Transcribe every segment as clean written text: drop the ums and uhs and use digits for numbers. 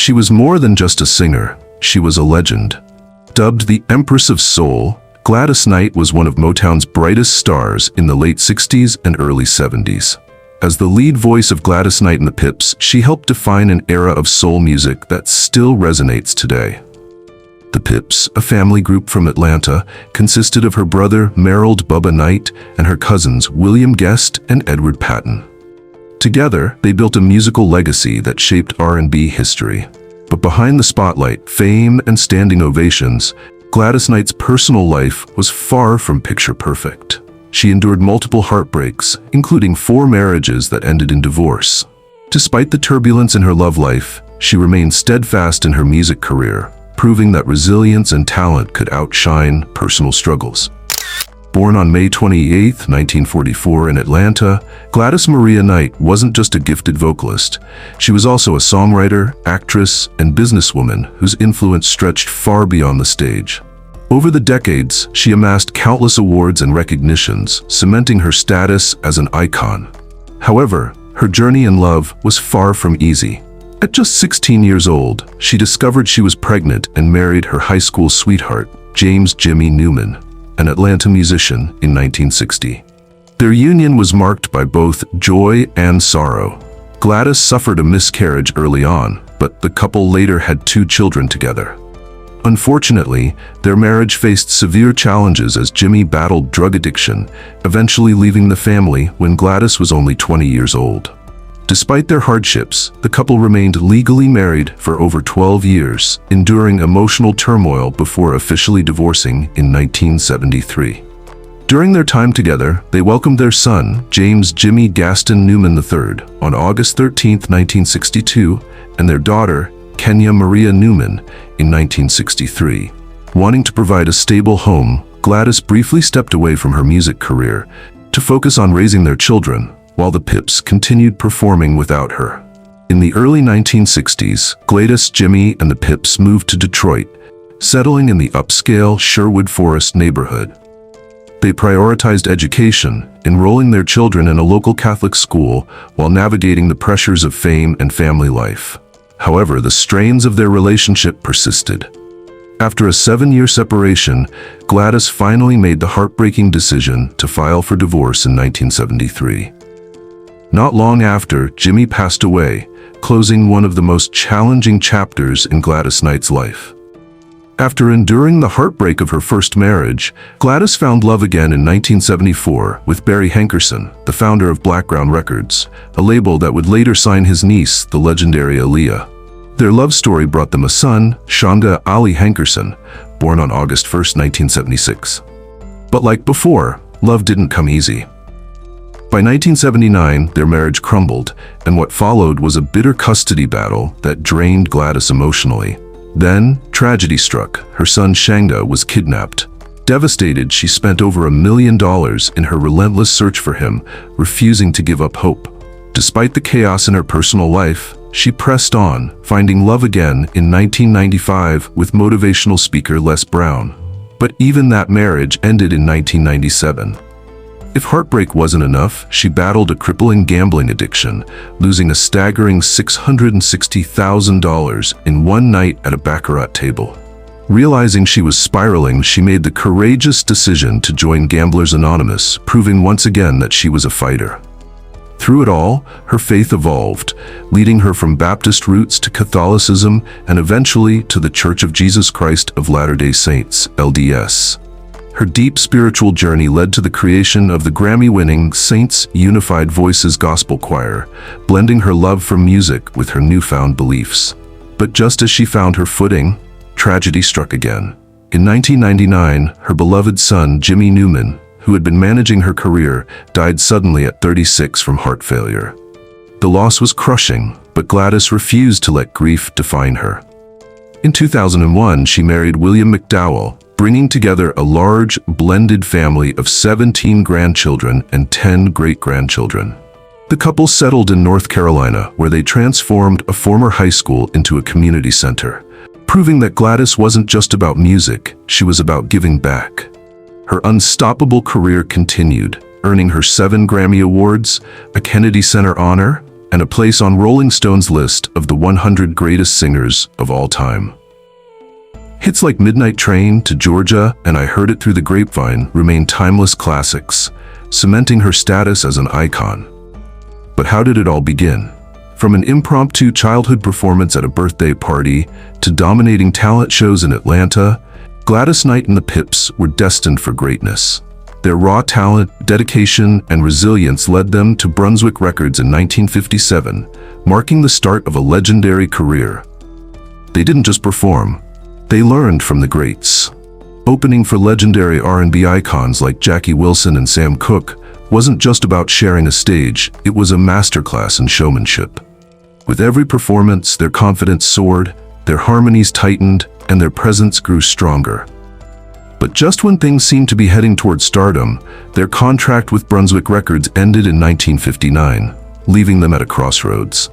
She was more than just a singer, she was a legend. Dubbed the Empress of Soul, Gladys Knight was one of Motown's brightest stars in the late 60s and early 70s. As the lead voice of Gladys Knight and the Pips, she helped define an era of soul music that still resonates today. The Pips, a family group from Atlanta, consisted of her brother Merrill Bubba Knight and her cousins William Guest and Edward Patton. Together, they built a musical legacy that shaped R&B history. But behind the spotlight, fame, and standing ovations, Gladys Knight's personal life was far from picture perfect. She endured multiple heartbreaks, including 4 marriages that ended in divorce. Despite the turbulence in her love life, she remained steadfast in her music career, proving that resilience and talent could outshine personal struggles. Born on May 28, 1944 in Atlanta, Gladys Maria Knight wasn't just a gifted vocalist. She was also a songwriter, actress, and businesswoman whose influence stretched far beyond the stage. Over the decades, she amassed countless awards and recognitions, cementing her status as an icon. However, her journey in love was far from easy. At just 16 years old, she discovered she was pregnant and married her high school sweetheart, James "Jimmy" Newman, an Atlanta musician, in 1960. Their union was marked by both joy and sorrow. Gladys suffered a miscarriage early on, but the couple later had 2 children together. Unfortunately, their marriage faced severe challenges as Jimmy battled drug addiction, eventually leaving the family when Gladys was only 20 years old. Despite their hardships, the couple remained legally married for over 12 years, enduring emotional turmoil before officially divorcing in 1973. During their time together, they welcomed their son, James "Jimmy" Gaston Newman III, on August 13, 1962, and their daughter, Kenya Maria Newman, in 1963. Wanting to provide a stable home, Gladys briefly stepped away from her music career to focus on raising their children, while the Pips continued performing without her. In the early 1960s, Gladys, Jimmy, and the Pips moved to Detroit, settling in the upscale Sherwood Forest neighborhood. They prioritized education, enrolling their children in a local Catholic school while navigating the pressures of fame and family life. However, the strains of their relationship persisted. After a 7-year separation, Gladys finally made the heartbreaking decision to file for divorce in 1973. Not long after, Jimmy passed away, closing one of the most challenging chapters in Gladys Knight's life. After enduring the heartbreak of her first marriage, Gladys found love again in 1974 with Barry Hankerson, the founder of Blackground Records, a label that would later sign his niece, the legendary Aaliyah. Their love story brought them a son, Shonda Ali Hankerson, born on August 1, 1976. But like before, love didn't come easy. By 1979, their marriage crumbled, and what followed was a bitter custody battle that drained Gladys emotionally. Then, tragedy struck. Her son Shanga was kidnapped. Devastated, she spent over $1 million in her relentless search for him, refusing to give up hope. Despite the chaos in her personal life, she pressed on, finding love again in 1995 with motivational speaker Les Brown. But even that marriage ended in 1997. If heartbreak wasn't enough, she battled a crippling gambling addiction, losing a staggering $660,000 in one night at a baccarat table. Realizing she was spiraling, she made the courageous decision to join Gamblers Anonymous, proving once again that she was a fighter. Through it all, her faith evolved, leading her from Baptist roots to Catholicism and eventually to the Church of Jesus Christ of Latter-day Saints, LDS. Her deep spiritual journey led to the creation of the Grammy-winning Saints Unified Voices Gospel Choir, blending her love for music with her newfound beliefs. But just as she found her footing, tragedy struck again. In 1999, her beloved son, Jimmy Newman, who had been managing her career, died suddenly at 36 from heart failure. The loss was crushing, but Gladys refused to let grief define her. In 2001, she married William McDowell, bringing together a large, blended family of 17 grandchildren and 10 great-grandchildren. The couple settled in North Carolina, where they transformed a former high school into a community center, proving that Gladys wasn't just about music, she was about giving back. Her unstoppable career continued, earning her 7 Grammy Awards, a Kennedy Center honor, and a place on Rolling Stone's list of the 100 greatest singers of all time. Hits like Midnight Train to Georgia and I Heard It Through the Grapevine remain timeless classics, cementing her status as an icon. But how did it all begin? From an impromptu childhood performance at a birthday party to dominating talent shows in Atlanta, Gladys Knight and the Pips were destined for greatness. Their raw talent, dedication, and resilience led them to Brunswick Records in 1957, marking the start of a legendary career. They didn't just perform, they learned from the greats. Opening for legendary R&B icons like Jackie Wilson and Sam Cooke wasn't just about sharing a stage, it was a masterclass in showmanship. With every performance, their confidence soared, their harmonies tightened, and their presence grew stronger. But just when things seemed to be heading toward stardom, their contract with Brunswick Records ended in 1959, leaving them at a crossroads.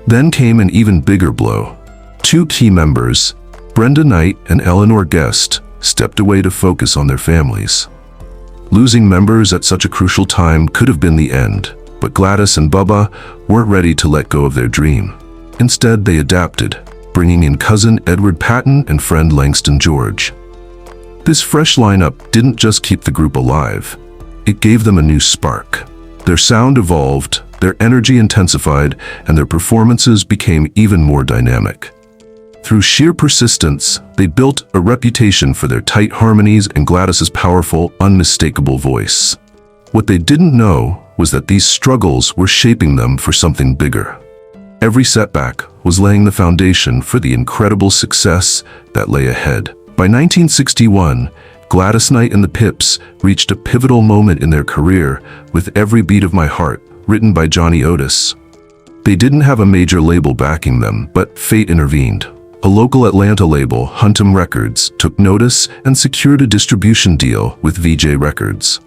Then came an even bigger blow. Two key members, Brenda Knight and Eleanor Guest, stepped away to focus on their families. Losing members at such a crucial time could have been the end, but Gladys and Bubba weren't ready to let go of their dream. Instead, they adapted, bringing in cousin Edward Patton and friend Langston George. This fresh lineup didn't just keep the group alive, it gave them a new spark. Their sound evolved, their energy intensified, and their performances became even more dynamic. Through sheer persistence, they built a reputation for their tight harmonies and Gladys's powerful, unmistakable voice. What they didn't know was that these struggles were shaping them for something bigger. Every setback was laying the foundation for the incredible success that lay ahead. By 1961, Gladys Knight and the Pips reached a pivotal moment in their career with Every Beat of My Heart, written by Johnny Otis. They didn't have a major label backing them, but fate intervened. A local Atlanta label, Huntum Records, took notice and secured a distribution deal with VJ Records.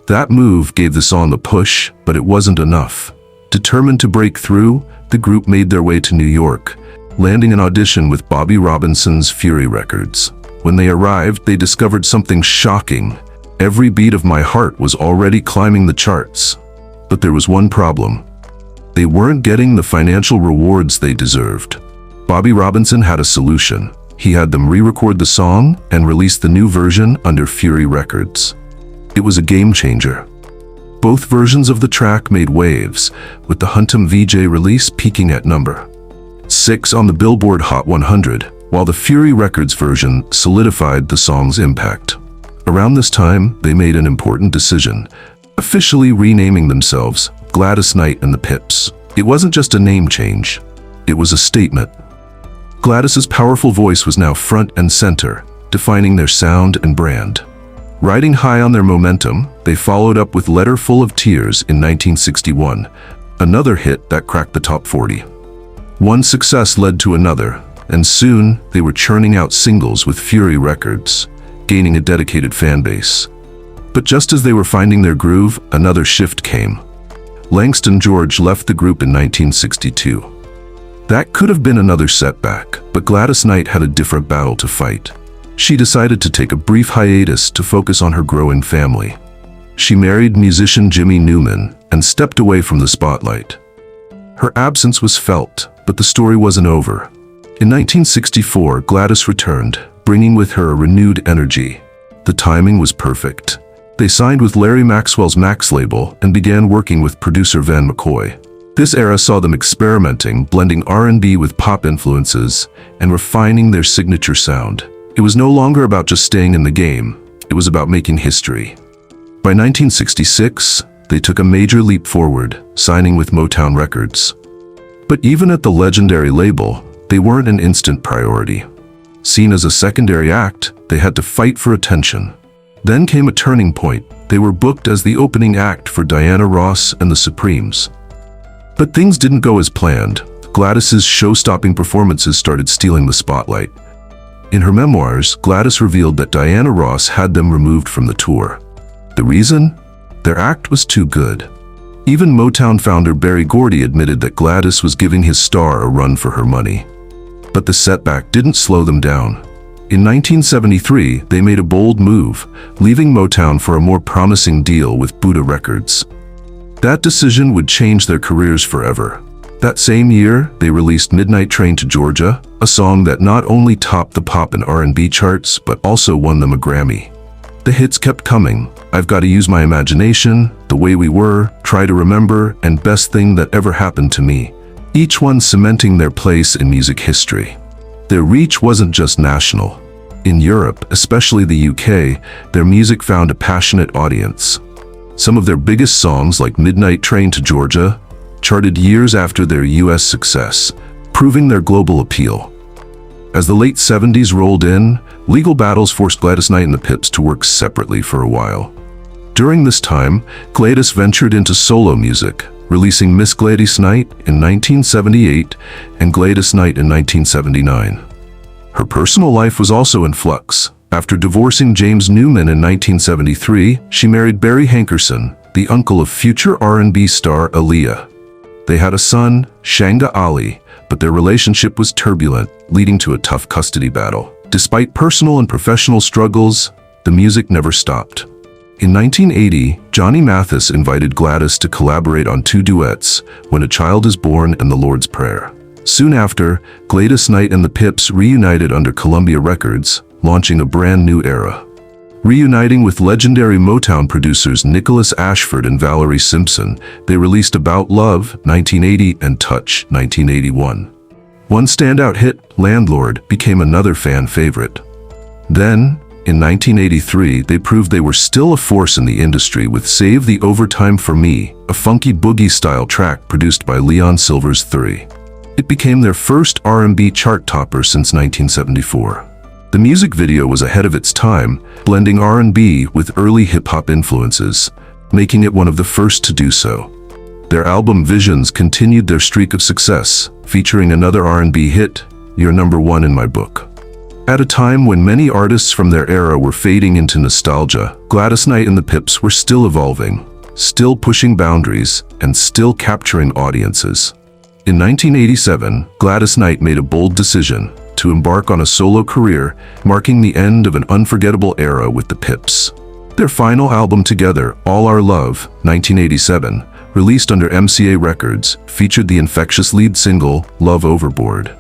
That move gave the song a push, but it wasn't enough. Determined to break through, the group made their way to New York, landing an audition with Bobby Robinson's Fury Records. When they arrived, they discovered something shocking. Every Beat of My Heart was already climbing the charts. But there was one problem. They weren't getting the financial rewards they deserved. Bobby Robinson had a solution. He had them re-record the song and release the new version under Fury Records. It was a game changer. Both versions of the track made waves, with the Huntum VJ release peaking at number 6 on the Billboard Hot 100, while the Fury Records version solidified the song's impact. Around this time, they made an important decision, officially renaming themselves Gladys Knight and the Pips. It wasn't just a name change, it was a statement. Gladys's powerful voice was now front and center, defining their sound and brand. Riding high on their momentum, they followed up with Letter Full of Tears in 1961, another hit that cracked the top 40. One success led to another, and soon they were churning out singles with Fury Records, gaining a dedicated fan base. But just as they were finding their groove, another shift came. Langston George left the group in 1962. That could have been another setback, but Gladys Knight had a different battle to fight. She decided to take a brief hiatus to focus on her growing family. She married musician Jimmy Newman and stepped away from the spotlight. Her absence was felt, but the story wasn't over. In 1964, Gladys returned, bringing with her a renewed energy. The timing was perfect. They signed with Larry Maxwell's Max label and began working with producer Van McCoy. This era saw them experimenting, blending R&B with pop influences, and refining their signature sound. It was no longer about just staying in the game, it was about making history. By 1966, they took a major leap forward, signing with Motown Records. But even at the legendary label, they weren't an instant priority. Seen as a secondary act, they had to fight for attention. Then came a turning point. They were booked as the opening act for Diana Ross and the Supremes. But things didn't go as planned. Gladys's show-stopping performances started stealing the spotlight. In her memoirs, Gladys revealed that Diana Ross had them removed from the tour. The reason? Their act was too good. Even Motown founder Berry Gordy admitted that Gladys was giving his star a run for her money. But the setback didn't slow them down. In 1973, they made a bold move, leaving Motown for a more promising deal with Buddha Records. That decision would change their careers forever. That same year, they released Midnight Train to Georgia, a song that not only topped the pop and R&B charts, but also won them a Grammy. The hits kept coming: I've Gotta Use My Imagination, The Way We Were, Try to Remember, and Best Thing That Ever Happened to Me, each one cementing their place in music history. Their reach wasn't just national. In Europe, especially the UK, their music found a passionate audience. Some of their biggest songs, like Midnight Train to Georgia, charted years after their US success, proving their global appeal. As the late 70s rolled in, legal battles forced Gladys Knight and the Pips to work separately for a while. During this time, Gladys ventured into solo music, releasing Miss Gladys Knight in 1978 and Gladys Knight in 1979. Her personal life was also in flux. After divorcing James Newman in 1973, she married Barry Hankerson, the uncle of future R&B star Aaliyah. They had a son, Shanga Ali, but their relationship was turbulent, leading to a tough custody battle. Despite personal and professional struggles, the music never stopped. In 1980, Johnny Mathis invited Gladys to collaborate on 2 duets, When a Child is Born and The Lord's Prayer. Soon after, Gladys Knight and the Pips reunited under Columbia Records, launching a brand new era. Reuniting with legendary Motown producers Nicholas Ashford and Valerie Simpson, they released About Love, 1980, and Touch, 1981. One standout hit, Landlord, became another fan favorite. Then, in 1983, they proved they were still a force in the industry with Save the Overtime for Me, a funky boogie-style track produced by Leon Silver's 3. It became their first R&B chart topper since 1974. The music video was ahead of its time, blending R&B with early hip-hop influences, making it one of the first to do so. Their album Visions continued their streak of success, featuring another R&B hit, You're Number One in My Book. At a time when many artists from their era were fading into nostalgia, Gladys Knight and the Pips were still evolving, still pushing boundaries, and still capturing audiences. In 1987, Gladys Knight made a bold decision to embark on a solo career, marking the end of an unforgettable era with the Pips. Their final album together, All Our Love, 1987, released under MCA Records, featured the infectious lead single, Love Overboard.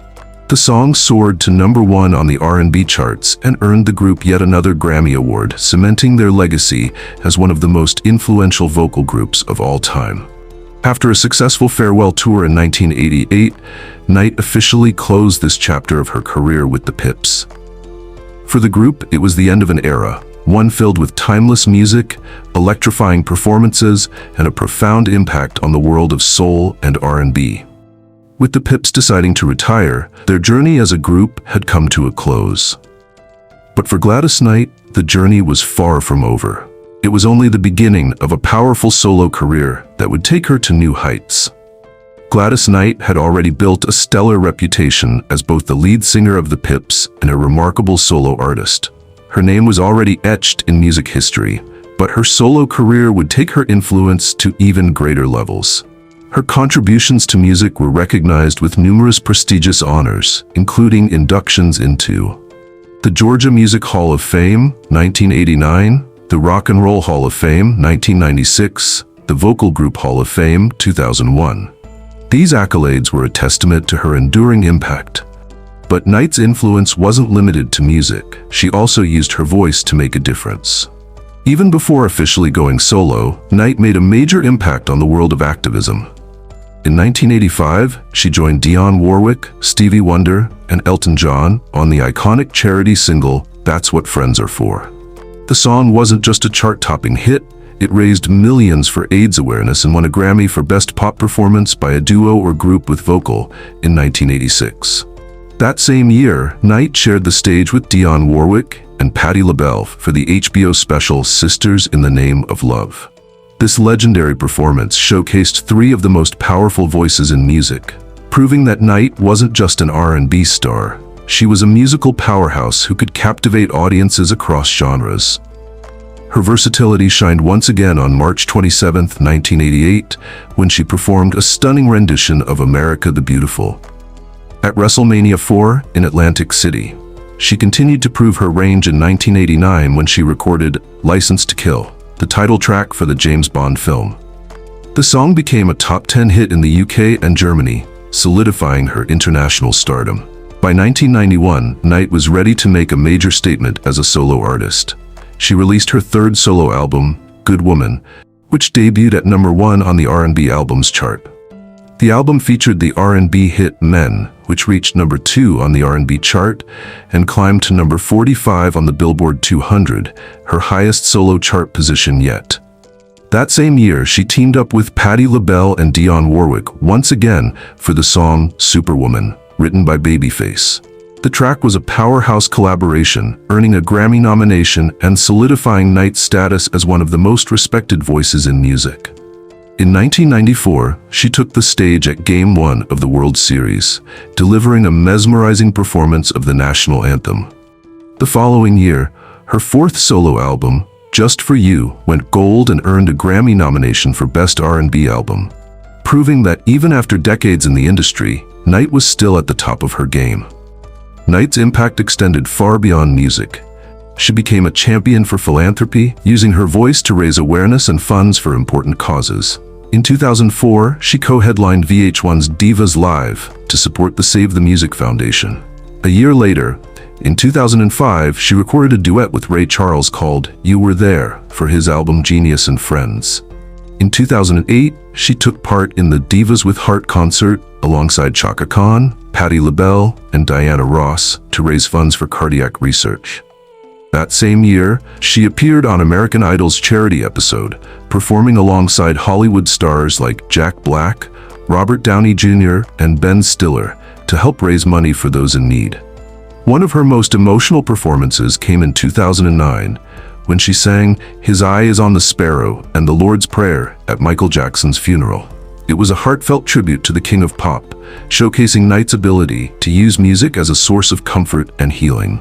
The song soared to #1 on the R&B charts and earned the group yet another Grammy Award, cementing their legacy as one of the most influential vocal groups of all time. After a successful farewell tour in 1988, Knight officially closed this chapter of her career with the Pips. For the group, it was the end of an era, one filled with timeless music, electrifying performances, and a profound impact on the world of soul and R&B. With the Pips deciding to retire, their journey as a group had come to a close. But for Gladys Knight, the journey was far from over. It was only the beginning of a powerful solo career that would take her to new heights. Gladys Knight had already built a stellar reputation as both the lead singer of the Pips and a remarkable solo artist. Her name was already etched in music history, but her solo career would take her influence to even greater levels. Her contributions to music were recognized with numerous prestigious honors, including inductions into the Georgia Music Hall of Fame, 1989, the Rock and Roll Hall of Fame, 1996, the Vocal Group Hall of Fame, 2001. These accolades were a testament to her enduring impact. But Knight's influence wasn't limited to music. She also used her voice to make a difference. Even before officially going solo, Knight made a major impact on the world of activism. In 1985, she joined Dionne Warwick, Stevie Wonder, and Elton John on the iconic charity single, That's What Friends Are For. The song wasn't just a chart-topping hit, it raised millions for AIDS awareness and won a Grammy for Best Pop Performance by a Duo or Group with Vocal in 1986. That same year, Knight shared the stage with Dionne Warwick and Patti LaBelle for the HBO special Sisters in the Name of Love. This legendary performance showcased 3 of the most powerful voices in music, proving that Knight wasn't just an R&B star. She was a musical powerhouse who could captivate audiences across genres. Her versatility shined once again on March 27, 1988, when she performed a stunning rendition of America the Beautiful at WrestleMania 4 in Atlantic City. She continued to prove her range in 1989 when she recorded License to Kill, the title track for the James Bond film. The song became a top 10 hit in the UK and Germany, solidifying her international stardom. By 1991, Knight was ready to make a major statement as a solo artist. She released her third solo album, Good Woman, which debuted at #1 on the R&B albums chart. The album featured the R&B hit Men, which reached #2 on the R&B chart and climbed to #45 on the Billboard 200, her highest solo chart position yet. That same year, she teamed up with Patti LaBelle and Dionne Warwick once again for the song Superwoman, written by Babyface. The track was a powerhouse collaboration, earning a Grammy nomination and solidifying Knight's status as one of the most respected voices in music. In 1994, she took the stage at Game 1 of the World Series, delivering a mesmerizing performance of the national anthem. The following year, her fourth solo album, Just For You, went gold and earned a Grammy nomination for Best R&B Album, proving that even after decades in the industry, Knight was still at the top of her game. Knight's impact extended far beyond music. She became a champion for philanthropy, using her voice to raise awareness and funds for important causes. In 2004, she co-headlined VH1's Divas Live to support the Save the Music Foundation. A year later, in 2005, she recorded a duet with Ray Charles called You Were There for his album Genius and Friends. In 2008, she took part in the Divas with Heart concert alongside Chaka Khan, Patti LaBelle, and Diana Ross to raise funds for cardiac research. That same year, she appeared on American Idol's charity episode, performing alongside Hollywood stars like Jack Black, Robert Downey Jr., and Ben Stiller to help raise money for those in need. One of her most emotional performances came in 2009, when she sang His Eye is on the Sparrow and the Lord's Prayer at Michael Jackson's funeral. It was a heartfelt tribute to the King of Pop, showcasing Knight's ability to use music as a source of comfort and healing.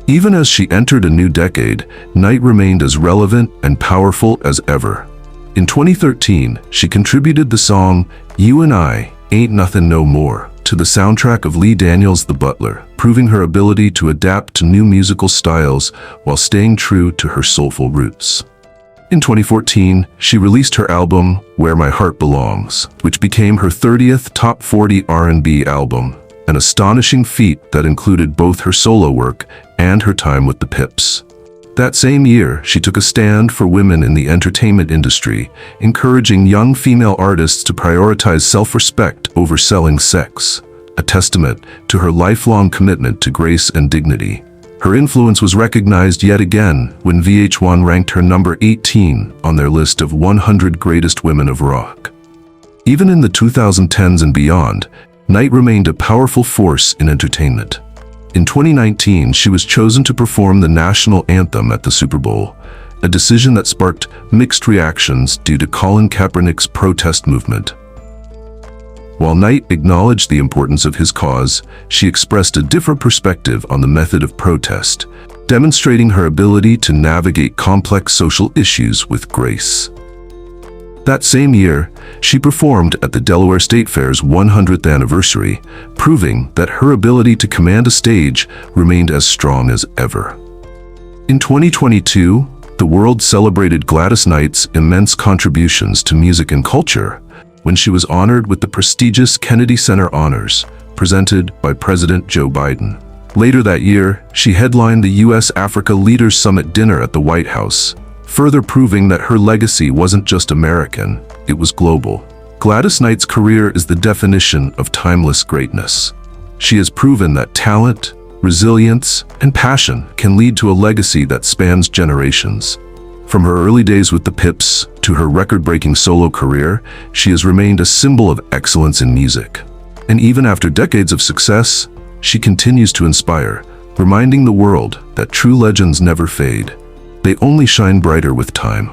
Even as she entered a new decade, Knight remained as relevant and powerful as ever. In 2013, she contributed the song You and I Ain't Nothin' No More to the soundtrack of Lee Daniels' The Butler, proving her ability to adapt to new musical styles while staying true to her soulful roots. In 2014, she released her album Where My Heart Belongs, which became her 30th top 40 R&B album, an astonishing feat that included both her solo work and her time with the Pips. That same year, she took a stand for women in the entertainment industry, encouraging young female artists to prioritize self-respect over selling sex, a testament to her lifelong commitment to grace and dignity. Her influence was recognized yet again when VH1 ranked her number 18 on their list of 100 greatest women of rock. Even in the 2010s and beyond, Knight remained a powerful force in entertainment. In 2019, she was chosen to perform the national anthem at the Super Bowl, a decision that sparked mixed reactions due to Colin Kaepernick's protest movement. While Knight acknowledged the importance of his cause, she expressed a different perspective on the method of protest, demonstrating her ability to navigate complex social issues with grace. That same year, she performed at the Delaware State Fair's 100th anniversary, proving that her ability to command a stage remained as strong as ever. In 2022, the world celebrated Gladys Knight's immense contributions to music and culture when she was honored with the prestigious Kennedy Center Honors, presented by President Joe Biden. Later that year, she headlined the U.S.-Africa Leaders Summit dinner at the White House, further proving that her legacy wasn't just American, it was global. Gladys Knight's career is the definition of timeless greatness. She has proven that talent, resilience, and passion can lead to a legacy that spans generations. From her early days with the Pips to her record-breaking solo career, she has remained a symbol of excellence in music. And even after decades of success, she continues to inspire, reminding the world that true legends never fade. They only shine brighter with time.